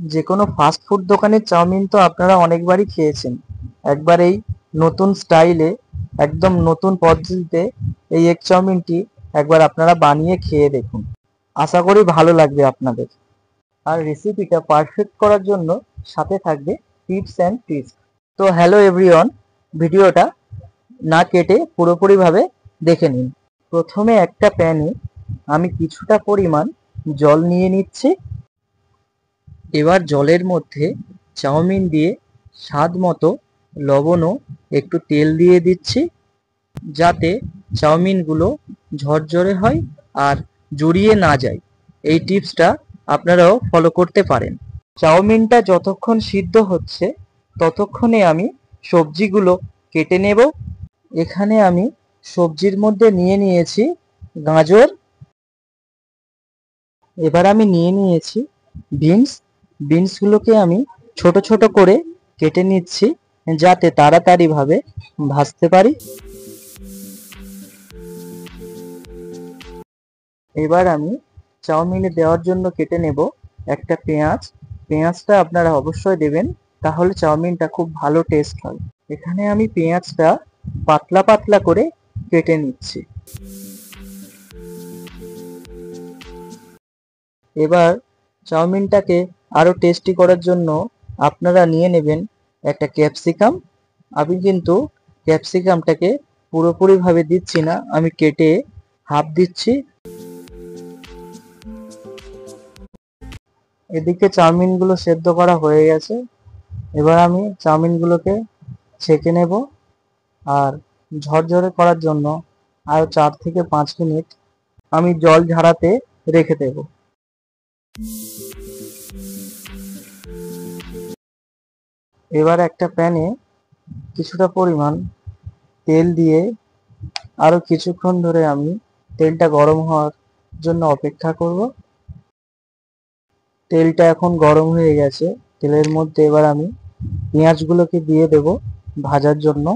যে কোনো fast food দোকানের চাউমিন তো আপনারা অনেকবারই খেয়েছেন। একবার এই নতুন স্টাইলে, একদম নতুন পদ্ধতিতে এই এগ চাউমিনটি একবার আপনারা বানিয়ে খেয়ে দেখুন। আশা করি ভালো লাগবে আপনাদের। আর রেসিপিটা পারফেক্ট করার জন্য সাথে থাকবে টিপস অ্যান্ড ট্রিক্স। তো হ্যালো এভরিওয়ান, ভিডিওটা না কেটে পুরোপুরিভাবে দেখে নিন। প্রথমে একটা প্যানে আমি কিছুটা পরিমাণ জল নিয়ে নিচ্ছি। এবার জলের মধ্যে চাউমিন দিয়ে স্বাদ মতো লবণ ও একটু তেল দিয়ে দিচ্ছি, যাতে চাউমিনগুলো ঝরঝরে হয় আর জড়িয়ে না যায়। এই টিপসটা আপনারাও ফলো করতে পারেন। চাউমিনটা যতক্ষণ সিদ্ধ হচ্ছে ততক্ষণে আমি সবজিগুলো কেটে নেব। এখানে আমি সবজির মধ্যে নিয়ে নিয়েছি গাজর, এবার আমি নিয়ে নিয়েছি বিনস। বিনসগুলোকে আমি ছোট ছোট করে কেটে নিচ্ছি, যাতে তাড়াতাড়িভাবে ভাজতে পারি। এবার আমি চাউমিনে দেওয়ার জন্য কেটে নেব একটা পেঁয়াজ। পেঁয়াজটা আপনারা অবশ্যই দেবেন, তাহলে চাউমিনটা খুব ভালো টেস্ট হয়। এখানে আমি পেঁয়াজটা পাতলা পাতলা করে কেটে নিচ্ছি। এবার চাউমিনটাকে আরো টেস্টি করার জন্য আপনারা নিয়ে নেবেন একটা ক্যাপসিকাম। আমি কিন্তু ক্যাপসিকামটাকে পুরোপুরিভাবে দিচ্ছি না, আমি কেটে হাফ দিচ্ছি। এদিকে চাউমিনগুলো সেদ্ধ করা হয়ে গেছে। এবার আমি চাউমিনগুলোকে ছেঁকে নেব আর ঝরঝরে করার জন্য আরো 4 থেকে 5 মিনিট আমি জল ঝরাতে রেখে দেব। এবার একটা প্যানে কিছুটা পরিমাণ তেল দিয়ে আরো কিছুক্ষণ ধরে আমি তেলটা গরম হওয়ার জন্য অপেক্ষা করব। তেলটা এখন গরম হয়ে গেছে। তেলের মধ্যে এবার আমি পেঁয়াজগুলোকে দিয়ে দেব ভাজার জন্য।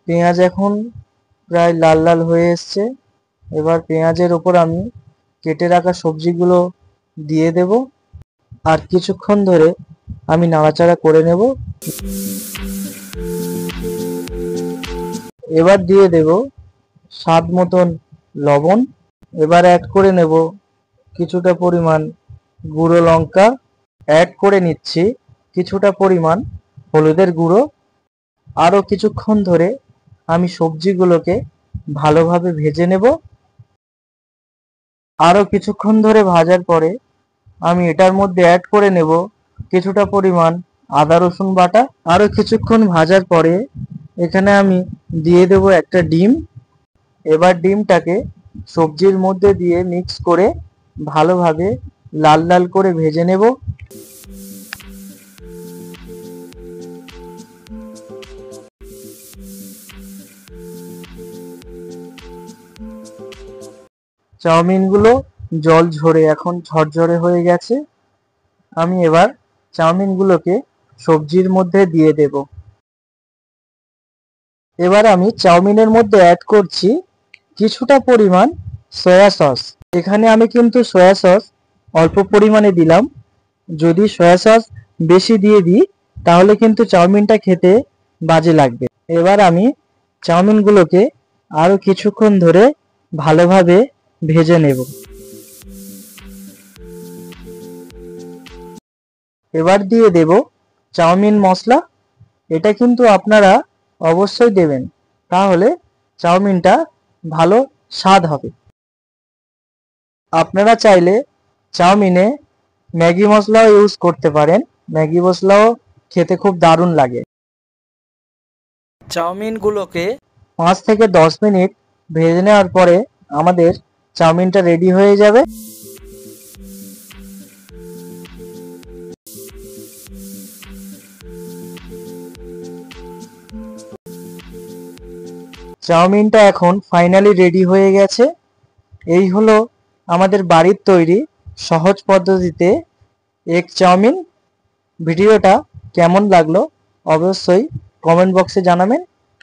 পেঁয়াজ এখন প্রায় লাল লাল হয়ে এসছে। এবার পেঁয়াজের ওপর আমি কেটে রাখা সবজিগুলো দিয়ে দেব আর কিছুক্ষণ ধরে আমি নাড়াচাড়া করে নেব। এবার দিয়ে দেব স্বাদ মতন লবণ। এবার অ্যাড করে নেব কিছুটা পরিমাণ গুঁড়ো লঙ্কা। অ্যাড করে নিচ্ছি কিছুটা পরিমাণ হলুদের গুঁড়ো। আরও কিছুক্ষণ ধরে আমি সবজিগুলোকে ভালোভাবে ভেজে নেব। আরও কিছুক্ষণ ধরে ভাজার পরে আমি এটার মধ্যে অ্যাড করে নেব কিছুটা পরিমাণ আদা রসুন বাটা। আরও কিছুক্ষণ ভাজার পরে এখানে আমি দিয়ে দেব একটা ডিম। এবার ডিমটাকে সবজির মধ্যে দিয়ে মিক্স করে ভালোভাবে লাল লাল করে ভেজে নেব। চাউমিনগুলো জল ঝরে এখন ঝরঝরে হয়ে গেছে। আমি এবার চাউমিনগুলোকে সবজির মধ্যে দিয়ে দেব। এবার আমি চাউমিনের মধ্যে অ্যাড করছি কিছুটা পরিমাণ সয়া সস। এখানে আমি কিন্তু সয়া সস অল্প পরিমাণে দিলাম। যদি সয়া সস বেশি দিয়ে দিই তাহলে কিন্তু চাউমিনটা খেতে বাজে লাগবে। এবার আমি চাউমিনগুলোকে আরো কিছুক্ষণ ধরে ভালোভাবে ভেজে নেব। এবার দিয়ে দেব চাউমিন মশলা। এটা কিন্তু আপনারা অবশ্যই দেবেন, তাহলে চাউমিনটা ভালো স্বাদ হবে। আপনারা চাইলে চাউমিনে ম্যাগি মশলাও ইউজ করতে পারেন। ম্যাগি মশলাও খেতে খুব দারুণ লাগে। চাউমিনগুলোকে 5 থেকে 10 মিনিট ভেজে নেওয়ার পরে আমাদের চাউমিনটা রেডি হয়ে যাবে। চাউমিনটা এখন ফাইনালি রেডি হয়ে গেছে। এই হলো আমাদের বাড়ির তৈরি সহজ পদ্ধতিতে এগ চাউমিন। ভিডিওটা কেমন লাগলো অবশ্যই কমেন্ট বক্সে জানাবেন।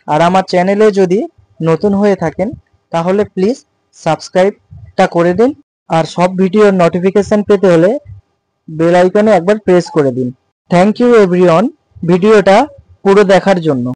আর আমার চ্যানেলে যদি নতুন হয়ে থাকেন তাহলে প্লিজ সাবস্ক্রাইবটা করে দিন। আর সব ভিডিওর নোটিফিকেশন পেতে হলে বেল আইকনে একবার প্রেস করে দিন। থ্যাংক ইউ এভরিওয়ান ভিডিওটা পুরো দেখার জন্য।